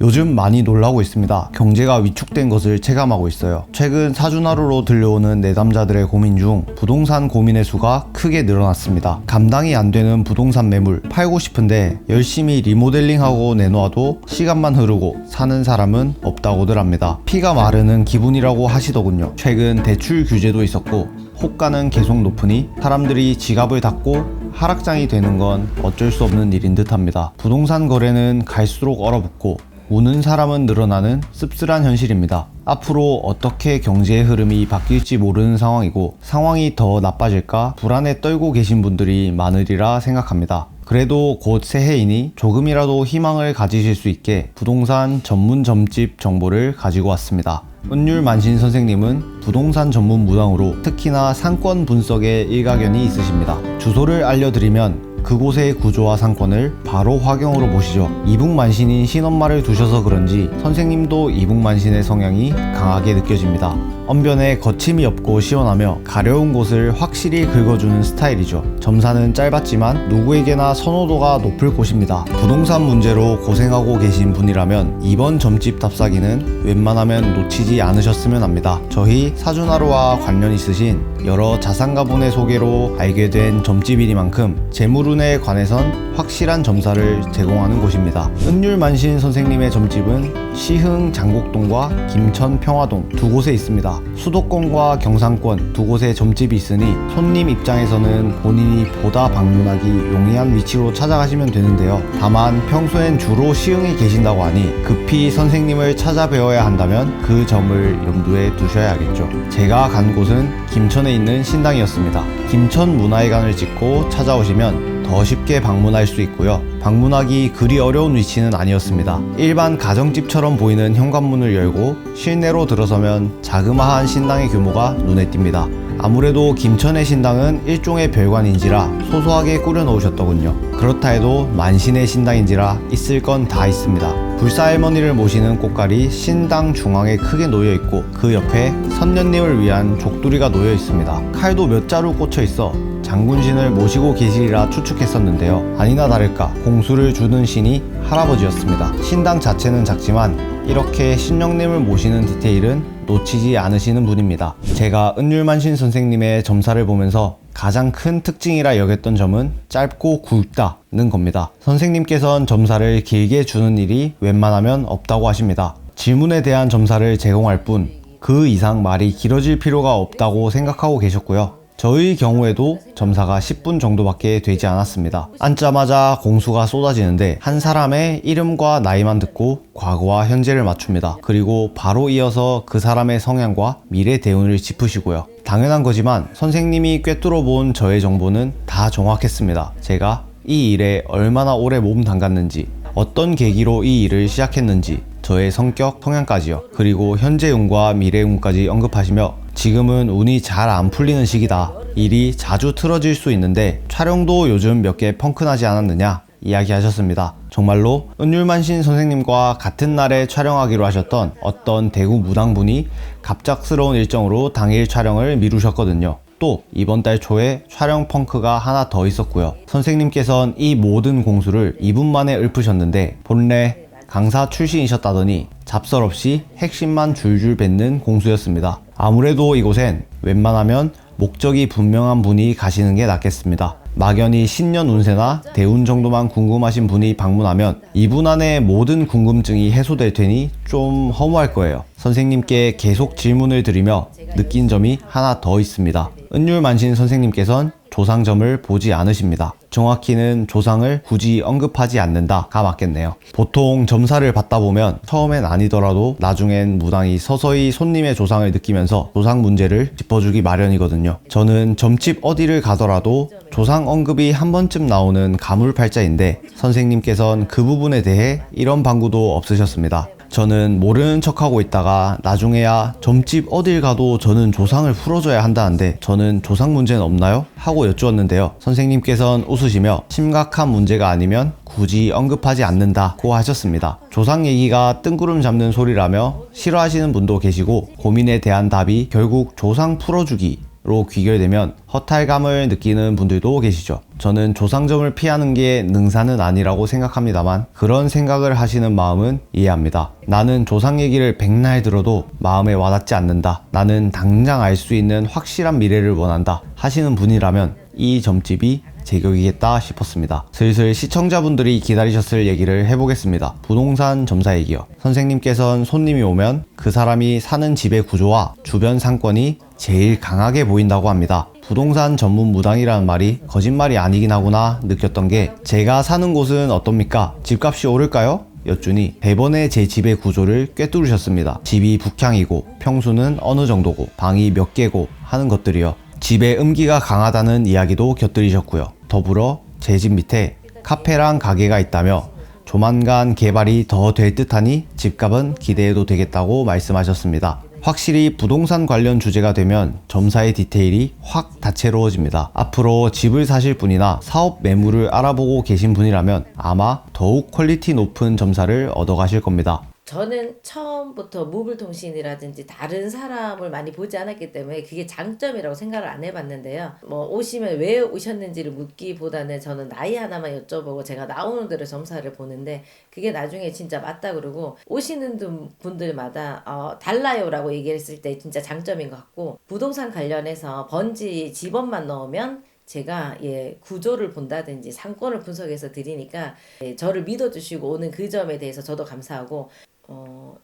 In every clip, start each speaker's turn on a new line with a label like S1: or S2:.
S1: 요즘 많이 놀라고 있습니다. 경제가 위축된 것을 체감하고 있어요. 최근 사준하루로 들려오는 내담자들의 고민 중 부동산 고민의 수가 크게 늘어났습니다. 감당이 안 되는 부동산 매물 팔고 싶은데 열심히 리모델링하고 내놓아도 시간만 흐르고 사는 사람은 없다고들 합니다. 피가 마르는 기분이라고 하시더군요. 최근 대출 규제도 있었고 호가는 계속 높으니 사람들이 지갑을 닫고 하락장이 되는 건 어쩔 수 없는 일인 듯 합니다. 부동산 거래는 갈수록 얼어붙고 우는 사람은 늘어나는 씁쓸한 현실입니다. 앞으로 어떻게 경제의 흐름이 바뀔지 모르는 상황이고 상황이 더 나빠질까 불안에 떨고 계신 분들이 많으리라 생각합니다. 그래도 곧 새해이니 조금이라도 희망을 가지실 수 있게 부동산 전문 점집 정보를 가지고 왔습니다. 은율만신 선생님은 부동산 전문 무당으로 특히나 상권 분석에 일가견이 있으십니다. 주소를 알려드리면 그곳의 구조와 상권을 바로 화경으로 보시죠. 이북만신인 신엄마를 두셔서 그런지 선생님도 이북만신의 성향이 강하게 느껴집니다. 언변에 거침이 없고 시원하며 가려운 곳을 확실히 긁어주는 스타일이죠. 점사는 짧았지만 누구에게나 선호도가 높을 곳입니다. 부동산 문제로 고생하고 계신 분이라면 이번 점집 답사기는 웬만하면 놓치지 않으셨으면 합니다. 저희 사준하루와 관련 있으신 여러 자산가분의 소개로 알게 된 점집이니만큼 재물운에 관해선 확실한 점사를 제공하는 곳입니다. 은율만신 선생님의 점집은 시흥 장곡동과 김천 평화동 두 곳에 있습니다. 수도권과 경상권 두 곳에 점집이 있으니 손님 입장에서는 본인이 보다 방문하기 용이한 위치로 찾아가시면 되는데요. 다만 평소엔 주로 시흥에 계신다고 하니 급히 선생님을 찾아뵈어야 한다면 그 점을 염두에 두셔야겠죠. 제가 간 곳은 김천에 있는 신당이었습니다. 김천 문화회관을 찍고 찾아오시면 더 쉽게 방문할 수 있고요. 방문하기 그리 어려운 위치는 아니었습니다. 일반 가정집처럼 보이는 현관문을 열고 실내로 들어서면 자그마한 신당의 규모가 눈에 띕니다. 아무래도 김천의 신당은 일종의 별관인지라 소소하게 꾸려놓으셨더군요. 그렇다 해도 만신의 신당인지라 있을 건 다 있습니다. 불사할머니를 모시는 꽃갈이 신당 중앙에 크게 놓여있고 그 옆에 선녀님을 위한 족두리가 놓여있습니다. 칼도 몇 자루 꽂혀있어 장군신을 모시고 계시리라 추측했었는데요. 아니나 다를까 공수를 주는 신이 할아버지였습니다. 신당 자체는 작지만 이렇게 신령님을 모시는 디테일은 놓치지 않으시는 분입니다. 제가 은율만신 선생님의 점사를 보면서 가장 큰 특징이라 여겼던 점은 짧고 굵다는 겁니다. 선생님께서는 점사를 길게 주는 일이 웬만하면 없다고 하십니다. 질문에 대한 점사를 제공할 뿐 그 이상 말이 길어질 필요가 없다고 생각하고 계셨고요. 저의 경우에도 점사가 10분 정도밖에 되지 않았습니다. 앉자마자 공수가 쏟아지는데 한 사람의 이름과 나이만 듣고 과거와 현재를 맞춥니다. 그리고 바로 이어서 그 사람의 성향과 미래 대운을 짚으시고요. 당연한 거지만 선생님이 꿰뚫어 본 저의 정보는 다 정확했습니다. 제가 이 일에 얼마나 오래 몸 담갔는지, 어떤 계기로 이 일을 시작했는지, 저의 성격, 성향까지요. 그리고 현재 운과 미래 운까지 언급하시며 지금은 운이 잘 안 풀리는 시기다. 일이 자주 틀어질 수 있는데 촬영도 요즘 몇 개 펑크나지 않았느냐 이야기하셨습니다. 정말로 은율만신 선생님과 같은 날에 촬영하기로 하셨던 어떤 대구 무당분이 갑작스러운 일정으로 당일 촬영을 미루셨거든요. 또 이번 달 초에 촬영 펑크가 하나 더 있었고요. 선생님께서는 이 모든 공수를 2분 만에 읊으셨는데 본래 강사 출신이셨다더니 잡설 없이 핵심만 줄줄 뱉는 공수였습니다. 아무래도 이곳엔 웬만하면 목적이 분명한 분이 가시는 게 낫겠습니다. 막연히 신년 운세나 대운 정도만 궁금하신 분이 방문하면 2분 안에 모든 궁금증이 해소될 테니 좀 허무할 거예요. 선생님께 계속 질문을 드리며 느낀 점이 하나 더 있습니다. 은율만신 선생님께서는 조상점을 보지 않으십니다. 정확히는 조상을 굳이 언급하지 않는다가 맞겠네요. 보통 점사를 받다 보면 처음엔 아니더라도 나중엔 무당이 서서히 손님의 조상을 느끼면서 조상 문제를 짚어주기 마련이거든요. 저는 점집 어디를 가더라도 조상 언급이 한 번쯤 나오는 가물팔자인데 선생님께서는 그 부분에 대해 이런 방구도 없으셨습니다. 저는 모르는 척하고 있다가 나중에야 점집 어딜 가도 저는 조상을 풀어줘야 한다는데 저는 조상 문제는 없나요? 하고 여쭈었는데요. 선생님께서는 웃으시며 심각한 문제가 아니면 굳이 언급하지 않는다고 하셨습니다. 조상 얘기가 뜬구름 잡는 소리라며 싫어하시는 분도 계시고 고민에 대한 답이 결국 조상 풀어주기 로 귀결되면 허탈감을 느끼는 분들도 계시죠. 저는 조상점을 피하는 게 능사는 아니라고 생각합니다만 그런 생각을 하시는 마음은 이해합니다. 나는 조상 얘기를 백날 들어도 마음에 와닿지 않는다. 나는 당장 알 수 있는 확실한 미래를 원한다 하시는 분이라면 이 점집이 제격이겠다 싶었습니다. 슬슬 시청자분들이 기다리셨을 얘기를 해보겠습니다. 부동산 점사 얘기요. 선생님께서는 손님이 오면 그 사람이 사는 집의 구조와 주변 상권이 제일 강하게 보인다고 합니다. 부동산 전문 무당이라는 말이 거짓말이 아니긴 하구나 느꼈던 게 제가 사는 곳은 어떻습니까? 집값이 오를까요? 여쭈니 대번에 제 집의 구조를 꿰뚫으셨습니다. 집이 북향이고 평수는 어느 정도고 방이 몇 개고 하는 것들이요. 집에 음기가 강하다는 이야기도 곁들이셨고요. 더불어 제 집 밑에 카페랑 가게가 있다며 조만간 개발이 더 될 듯하니 집값은 기대해도 되겠다고 말씀하셨습니다. 확실히 부동산 관련 주제가 되면 점사의 디테일이 확 다채로워집니다. 앞으로 집을 사실 분이나 사업 매물을 알아보고 계신 분이라면 아마 더욱 퀄리티 높은 점사를 얻어가실 겁니다.
S2: 저는 처음부터 무불통신이라든지 다른 사람을 많이 보지 않았기 때문에 그게 장점이라고 생각을 안 해봤는데요. 뭐 오시면 왜 오셨는지를 묻기보다는 저는 나이 하나만 여쭤보고 제가 나오는 대로 점사를 보는데 그게 나중에 진짜 맞다 그러고 오시는 분들마다 달라요라고 얘기했을 때 진짜 장점인 것 같고 부동산 관련해서 번지 집원만 넣으면 제가 구조를 본다든지 상권을 분석해서 드리니까 저를 믿어주시고 오는 그 점에 대해서 저도 감사하고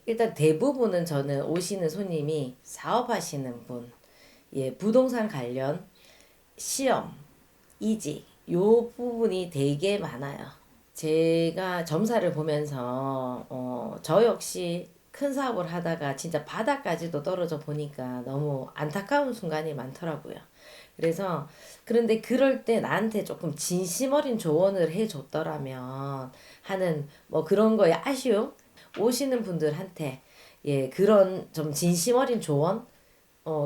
S2: 일단 대부분은 저는 오시는 손님이 사업하시는 분, 부동산 관련 시험, 이직 요 부분이 되게 많아요. 제가 점사를 보면서 저 역시 큰 사업을 하다가 진짜 바닥까지도 떨어져 보니까 너무 안타까운 순간이 많더라고요. 그래서 그런데 그럴 때 나한테 조금 진심 어린 조언을 해줬더라면 하는 뭐 그런 거에 아쉬움 오시는 분들한테 그런 좀 진심 어린 조언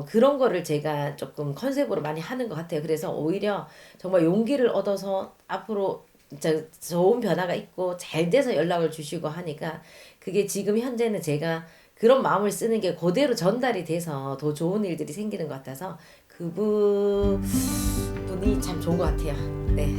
S2: 그런 거를 제가 조금 컨셉으로 많이 하는 것 같아요. 그래서 오히려 정말 용기를 얻어서 앞으로 진짜 좋은 변화가 있고 잘 돼서 연락을 주시고 하니까 그게 지금 현재는 제가 그런 마음을 쓰는 게 그대로 전달이 돼서 더 좋은 일들이 생기는 것 같아서 그분이 참 좋은 것 같아요. 네.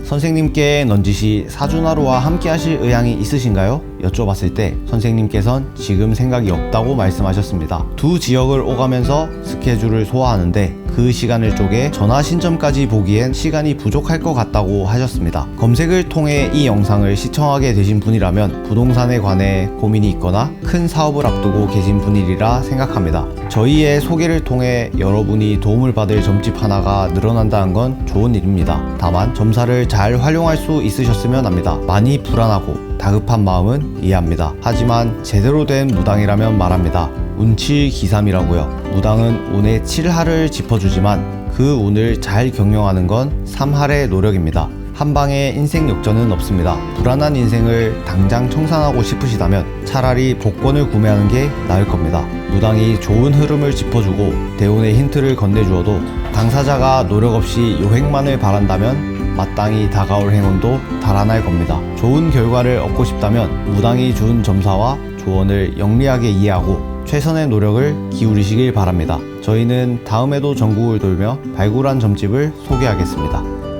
S1: 선생님께 넌지시 사주나루와 함께 하실 의향이 있으신가요? 여쭤봤을 때 선생님께선 지금 생각이 없다고 말씀하셨습니다. 두 지역을 오가면서 스케줄을 소화하는데 그 시간을 쪼개 전화 신점까지 보기엔 시간이 부족할 것 같다고 하셨습니다. 검색을 통해 이 영상을 시청하게 되신 분이라면 부동산에 관해 고민이 있거나 큰 사업을 앞두고 계신 분이리라 생각합니다. 저희의 소개를 통해 여러분이 도움을 받을 점집 하나가 늘어난다는 건 좋은 일입니다. 다만 점사를 잘 활용할 수 있으셨으면 합니다. 많이 불안하고 다급한 마음은 이해합니다. 하지만 제대로 된 무당이라면 말합니다. 운칠기삼이라고요. 무당은 운의 7할을 짚어주지만 그 운을 잘 경영하는 건 3할의 노력입니다. 한방에 인생 역전은 없습니다. 불안한 인생을 당장 청산하고 싶으시다면 차라리 복권을 구매하는 게 나을 겁니다. 무당이 좋은 흐름을 짚어주고 대운의 힌트를 건네주어도 당사자가 노력 없이 요행만을 바란다면 마땅히 다가올 행운도 달아날 겁니다. 좋은 결과를 얻고 싶다면 무당이 준 점사와 조언을 영리하게 이해하고 최선의 노력을 기울이시길 바랍니다. 저희는 다음에도 전국을 돌며 발굴한 점집을 소개하겠습니다.